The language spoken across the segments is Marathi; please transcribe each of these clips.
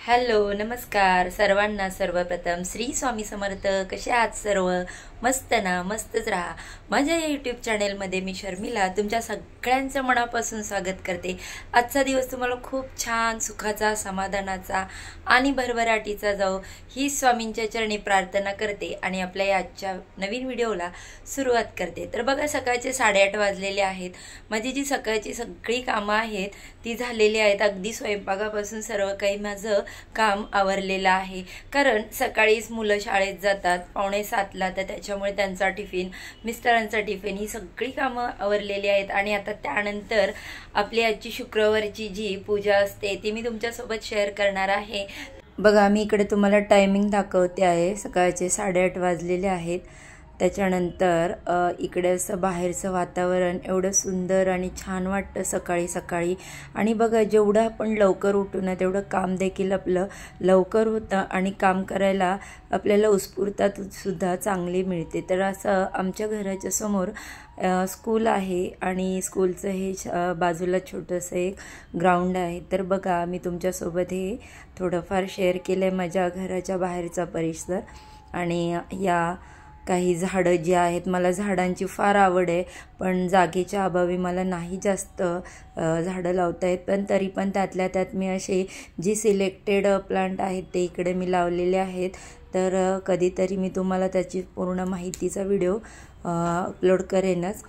हॅलो नमस्कार सर्वांना। सर्वप्रथम श्री स्वामी समर्थ। कसे आहात सर्व? मस्त ना? मस्तच राहा। माझ्या या यूट्यूब चॅनेलमध्ये मी शर्मिला तुमच्या सगळ्यांचं मनापासून स्वागत करते। आजचा दिवस तुम्हाला खूप छान सुखाचा, समाधानाचा आणि भरभराटीचा जाओ ही स्वामींच्या चरणी प्रार्थना करते आणि आपल्या या आजच्या नवीन व्हिडिओला सुरुवात करते। तर बघा, सकाळचे 8:30 वाजलेले आहेत। माझी जी सकाळची सगळी कामं आहेत ती झालेली आहेत। अगदी स्वयंपाकापासून सर्व काही माझं काम आवरलेलं आहे, कारण सकाळीच मुलं शाळेत जातात 6:45ला, तर त्याच्यामुळे त्यांचा टिफिन, मिस्टरांचा टिफिन, ही सगळी कामं आवरलेली आहेत। आणि आता त्यानंतर आपली आजची शुक्रवारची जी पूजा असते ती मी तुमच्यासोबत शेअर करणार आहे। बघा, मी इकडे तुम्हाला टायमिंग दाखवते आहे। सकाळचे 8:30 वाजलेले आहेत। त्याच्यानंतर इकडे असं बाहेरचं वातावरण एवढं सुंदर आणि छान वाटतं सकाळी सकाळी। आणि बघा, जेवढं आपण लवकर उठू ना तेवढं काम देखील आपलं लवकर होतं आणि काम करायला आपल्याला उत्स्फूर्तता सुद्धा चांगली मिळते। तर असं आमच्या घराच्या समोर स्कूल आहे आणि स्कूलचं हे बाजूला छोटंसं एक ग्राउंड आहे। तर बघा, मी तुमच्यासोबत हे थोडंफार शेअर केलं आहे माझ्या घराच्या बाहेरचा परिसर। आणि या काही झाडं जी आहेत, मला झाडांची फार आवड आहे, पण जागेच्या अभावी मला नाही जास्त झाडं लावता येत। पण तरी पण त्यातल्या त्यात मी असे जी सिलेक्टेड प्लांट आहेत ते इकडे मी लावलेले आहेत। तर कधीतरी मी तुम्हाला त्याची पूर्ण माहितीचा व्हिडिओ अपलोड करेनच।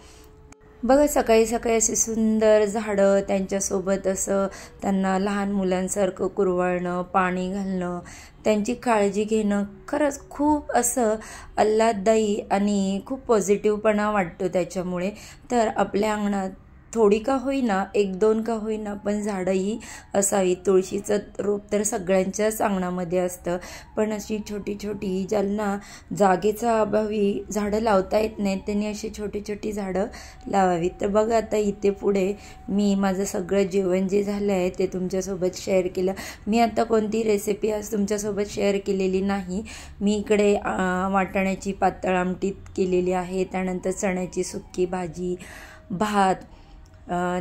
बघा, सकाळी सकाळी असे सुंदर झाडं, त्यांच्यासोबत असं त्यांना लहान मुलांसारखं कुरवाळणं, पाणी घालणं, त्यांची काळजी घेणं खरंच खूप असं आल्हाददायी आणि खूप पॉझिटिव्हपणा वाटतो त्याच्यामुळे। तर आपल्या अंगणात थोडी का होईना, 1-2 का होईना, पण झाडंही असावी। तुळशीचं रोप तर सगळ्यांच्याच अंगणामध्ये असतं, पण अशी छोटी छोटी ज्यांना जागेचा अभावी झाडं लावता येत नाहीत त्यांनी अशी छोटी छोटी झाडं लावावीत। तर बघा, आता इथे पुढे मी माझं सगळं जेवण जे झालं आहे ते तुमच्यासोबत शेअर केलं। मी आता कोणती रेसिपी आज तुमच्यासोबत शेअर केलेली नाही। मी इकडे वाटाण्याची पातळ आमटी केलेली आहे, त्यानंतर चण्याची सुक्की भाजी, भात,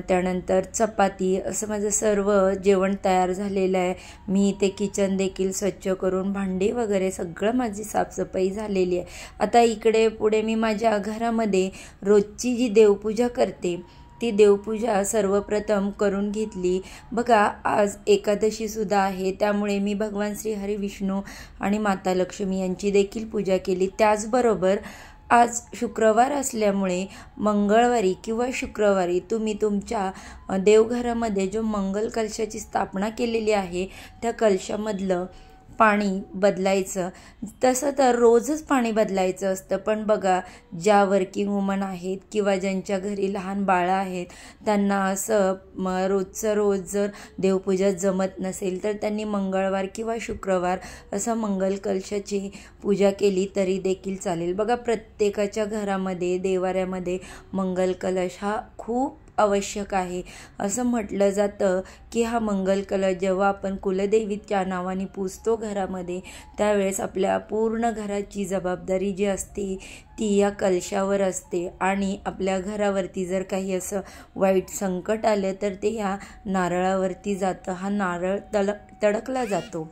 त्यानंतर चपाती, असं माझं सर्व जेवण तयार झालेलं आहे। मी ते किचन देखील स्वच्छ करून भांडी वगैरे सगळं माझी साफसफाई झालेली आहे। आता इकडे पुढे मी माझ्या घरामध्ये रोजची जी देवपूजा करते ती देवपूजा सर्वप्रथम करून घेतली। बघा, आज एकादशी सुद्धा आहे, त्यामुळे मी भगवान श्री हरी विष्णू आणि माता लक्ष्मी यांची देखील पूजा केली। त्याचबरोबर आज शुक्रवार असल्यामुळे मंगळवारी किंवा शुक्रवारी तुम्ही तुमच्या देवघरामध्ये जो मंगल कलशाची स्थापना केलेली आहे त्या कलशामधलं पाणी बदलायचं। तसं तर रोजच पाणी बदलायचं असतं, पण बघा, ज्या वर्किंग वुमन आहेत किंवा ज्यांच्या घरी लहान बाळं आहेत त्यांना असं रोजचं रोज जर देवपूजा जमत नसेल तर त्यांनी मंगळवार किंवा शुक्रवार असं मंगल कलशाची पूजा केली तरी देखील चालेल। बघा, प्रत्येकाच्या घरामध्ये देवाऱ्यामध्ये मंगल कलश हा खूप आवश्यक आहे। असं म्हटलं जातं की हा मंगल कलश जेव्हा आपण कुलदेवीच्या नावाने पूजतो घरामध्ये, त्यावेळेस आपल्या पूर्ण घराची जबाबदारी जी असते ती या कलशावर असते। आणि आपल्या घरावरती जर काही असं वाईट संकट आलं तर ते या नारळावरती जातं, हा नारळ तडकला जातो।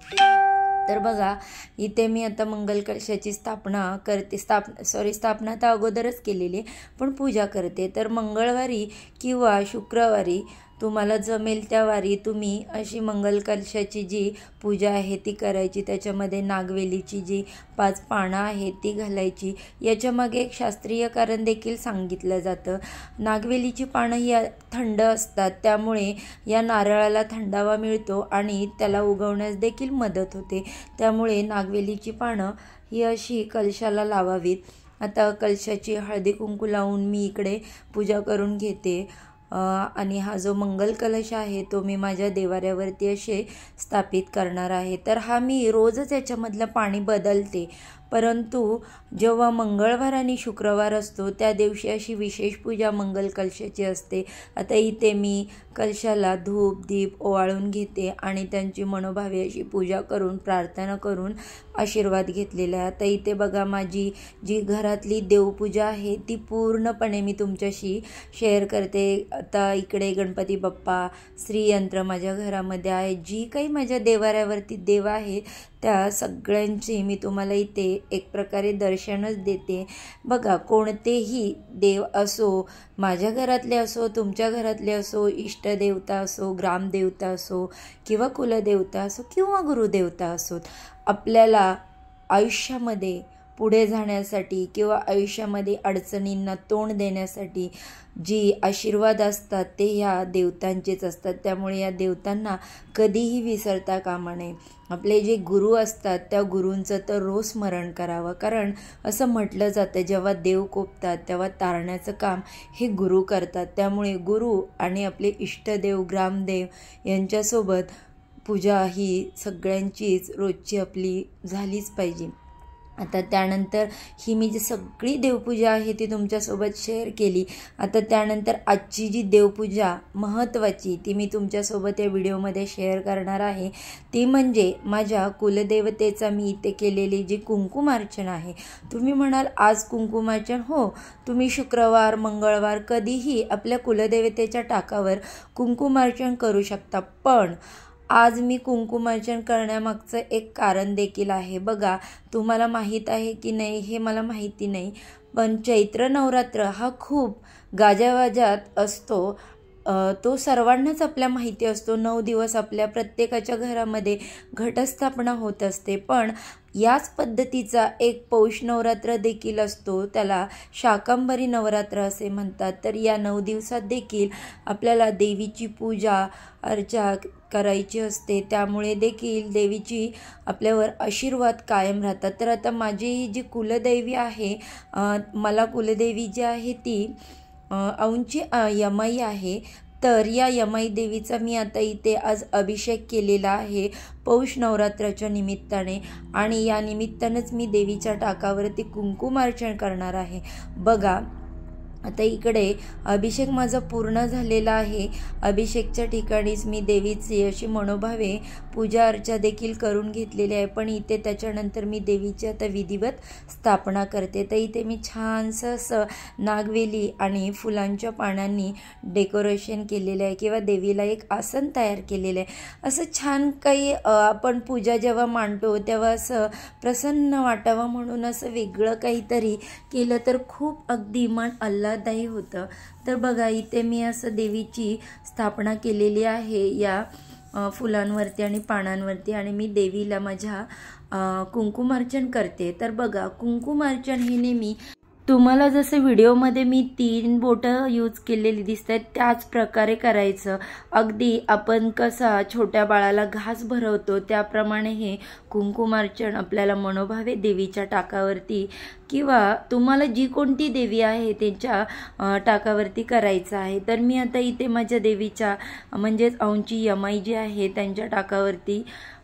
तर बघा, इथे मी आता मंगल कलशाची स्थापना करते। स्थापना तर अगोदरच केलेली आहे, पण पूजा करते। तर मंगळवारी किंवा शुक्रवारी तुम्हाला जमेल त्या वारी तुम्ही अशी मंगल कलशाची जी पूजा आहे ती करायची। त्याच्यामध्ये नागवेलीची जी 5 पानं आहेत ती घालायची। याच्यामागे एक शास्त्रीय कारण देखील सांगितलं जातं। नागवेलीची पानं ही थंड असतात, त्यामुळे या नारळाला थंडावा मिळतो आणि त्याला उगवण्यास देखील मदत होते। त्यामुळे नागवेलीची पानं ही अशी कलशाला लावावीत। आता कलशाची हळदी कुंकू लावून मी इकडे पूजा करून घेते। आणि हा जो मंगल कलश आहे तो मी माझ्या देवाऱ्यावरती असे स्थापित करणार आहे। तर हा मी रोजच याच्यामधलं पाणी बदलते, परंतु जेव्हा मंगळवार आणि शुक्रवार असतो त्या दिवशी अशी विशेष पूजा मंगल कलशाची असते. आता इथे मी कलशाला धूप दीप ओवाळून घेते आणि त्यांची मनोभावे अशी पूजा करून प्रार्थना करून आशीर्वाद घेतलेला आहे. आता इथे बघा माझी जी घरातली देवपूजा आहे ती पूर्णपणे मी तुमच्याशी शेअर करते. आता इकडे गणपती बाप्पा श्रीयंत्र माझ्या घरामध्ये आहे. जी काही माझ्या देवाऱ्यावरती देव आहे त्या सगळ्यांची मी तुम्हाला इथे एक प्रकारे दर्शनच देते. बघा, कोणतेही देव असो, माझ्या घरातले असो, तुमच्या घरातले असो, इष्टदेवता असो, ग्रामदेवता असो किंवा कुलदेवता असो किंवा गुरुदेवता असो, आपल्याला आयुष्यामध्ये पुढे जाण्यासाठी किंवा आयुष्यामध्ये अडचणींना तोंड देण्यासाठी जी आशीर्वाद असतात ते ह्या देवतांचेच असतात. त्यामुळे या देवतांना कधीही विसरता कामा नये. आपले जे गुरु असतात त्या गुरूंचं तर रोज स्मरण करावं, कारण असं म्हटलं जातं जेव्हा देव कोपतात तेव्हा तारण्याचं काम हे गुरु करतात. त्यामुळे गुरु आणि आपले इष्टदेव ग्रामदेव यांच्यासोबत पूजा ही सगळ्यांचीच रोजची आपली झालीच पाहिजे. आता त्यानंतर ही मी जी सगळी देवपूजा आहे ती तुमच्यासोबत शेअर केली. आता त्यानंतर आजची जी देवपूजा महत्त्वाची ती मी तुमच्यासोबत या व्हिडिओमध्ये शेअर करणार आहे. ती म्हणजे माझ्या कुलदेवतेचा मी इथे केलेली जी कुंकुमार्चना आहे. तुम्ही म्हणाल आज कुंकुमार्चन, हो, तुम्ही शुक्रवार मंगळवार कधीही आपल्या कुलदेवतेच्या टाकावर कुंकुमार्चन करू शकता. पण आज मी कुंकुमार्चन करण्यामागचं एक कारण देखील आहे. बघा, तुम्हाला माहीत आहे की नाही हे मला माहिती नाही, पण चैत्र नवरात्र हा खूप गाजावाजात असतो. तो सर्वांनाच आपल्या माहिती असतो. 9 दिवस आपल्या प्रत्येकाच्या घरामध्ये घटस्थापना होत असते. पण याच पद्धतीचा एक पौष नवरात्र देखील असतो, त्याला शाकंभरी नवरात्र असे म्हणतात. तर या 9 दिवसात देखील आपल्याला देवीची पूजा अर्चा करायची असते. त्यामुळे देखील देवीची आपल्यावर आशीर्वाद कायम राहतात. तर आता माझी जी कुलदेवी आहे, मला कुलदेवी जी आहे ती औंची यमाई आहे. तर या यमाई देवीचा मी आता इथे आज अभिषेक केलेला आहे पौष नवरात्राच्या निमित्ताने, आणि या निमित्तानंच मी देवीच्या टाकावरती कुंकुमार्चन करणार आहे. बघा, आता इकडे अभिषेक माझा पूर्ण झालेला आहे. अभिषेकच्या ठिकाणीच मी देवीची अशी मनोभावे पूजा अर्चा देखील करून घेतलेली आहे. पण इथे त्याच्यानंतर मी देवीची आता विधिवत स्थापना करते. तर इथे मी छानसं असं नागवेली आणि फुलांच्या पानांनी डेकोरेशन केलेलं आहे किंवा देवीला एक आसन तयार केलेलं आहे. असं छान काही आपण पूजा जेव्हा मांडतो तेव्हा असं प्रसन्न वाटावं म्हणून असं वेगळं काहीतरी केलं तर खूप अगदी मन आल्हाददायी होतं. तर बघा, इथे मी असं देवीची स्थापना केलेली आहे या फुलांवरती आणि पानांवरती, आणि मी देवीला माझ्या कुंकुमार्चन करते. तर बघा, कुंकुमार्चन हे नेहमी तुम्हाला जसं व्हिडिओमध्ये मी 3 बोटं यूज केलेली दिसत आहेत त्याच प्रकारे करायचं. अगदी आपण कसा छोट्या बाळाला घास भरवतो त्याप्रमाणे हे कुंकुमार्चन आपल्याला मनोभावे देवीच्या टाकावरती किंवा तुम्हाला जी कोणती देवी आहे त्यांच्या टाकावरती करायचं आहे. तर मी आता इथे माझ्या देवीच्या म्हणजेच औंची यमाई जी आहे त्यांच्या टाकावरती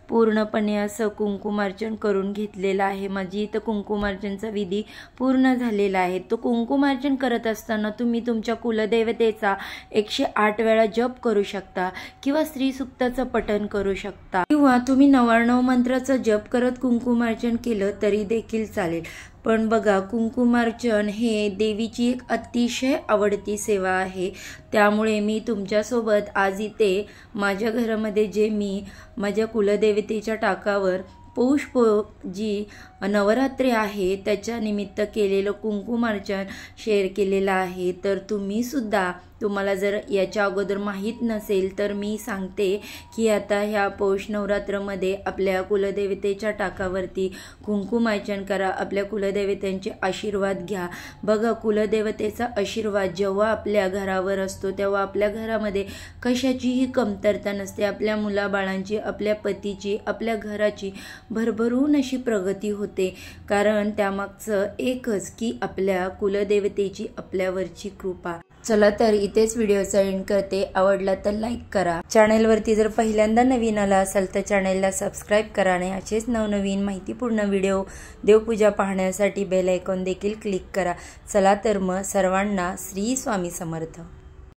पूर्णपणे असं कुंकुमार्चन करून घेतलेलं आहे. माझी इथं कुंकुमार्चनचा विधी पूर्ण झालेला आहे. तो कुंकुमार्चन करत असताना तुम्ही तुमच्या कुलदेवतेचा 108 वेळा जप करू शकता किंवा श्रीसूक्ताचं पठण करू शकता किंवा तुम्ही 99 मंत्राचा जप करत कुंकुमार्चन केलं तरी देखील चालेल. पण बघा, कुंकुमार्चन हे देवीची एक अतिशय आवडती सेवा आहे. त्यामुळे मी तुमच्यासोबत आज इथे माझ्या घरामध्ये जे मी माझ्या कुलदेवतेच्या टाकावर पौष जी नवरात्री आहे त्याच्या निमित्त केलेलं कुंकुमार्चन शेअर केलेलं आहे. तर तुम्ही सुद्धा, तुम्हाला जर याच्या अगोदर माहीत नसेल तर मी सांगते की आता ह्या पौष नवरात्रमध्ये आपल्या कुलदेवतेच्या टाकावरती कुंकुमार्चन करा, आपल्या कुलदेवतेंचे आशीर्वाद घ्या. बघा, कुलदेवतेचा आशीर्वाद जेव्हा आपल्या घरावर असतो तेव्हा आपल्या घरामध्ये कशाचीही कमतरता नसते. आपल्या मुलाबाळांची, आपल्या पतीची, आपल्या घराची भरभरून अशी प्रगती होते. कारण त्यामागचं एकच की आपल्या कुलदेवतेची आपल्यावरची कृपा. चला तर इथेच व्हिडिओचा एंड करते. आवडला तर लाईक करा. चॅनलवरती जर पहिल्यांदा नवीन आला असाल तर चॅनलला सबस्क्राईब करा आणि असेच नवनवीन माहितीपूर्ण व्हिडिओ देवपूजा पाहण्यासाठी बेल आयकॉन देखील क्लिक करा. चला तर मग सर्वांना श्री स्वामी समर्थ.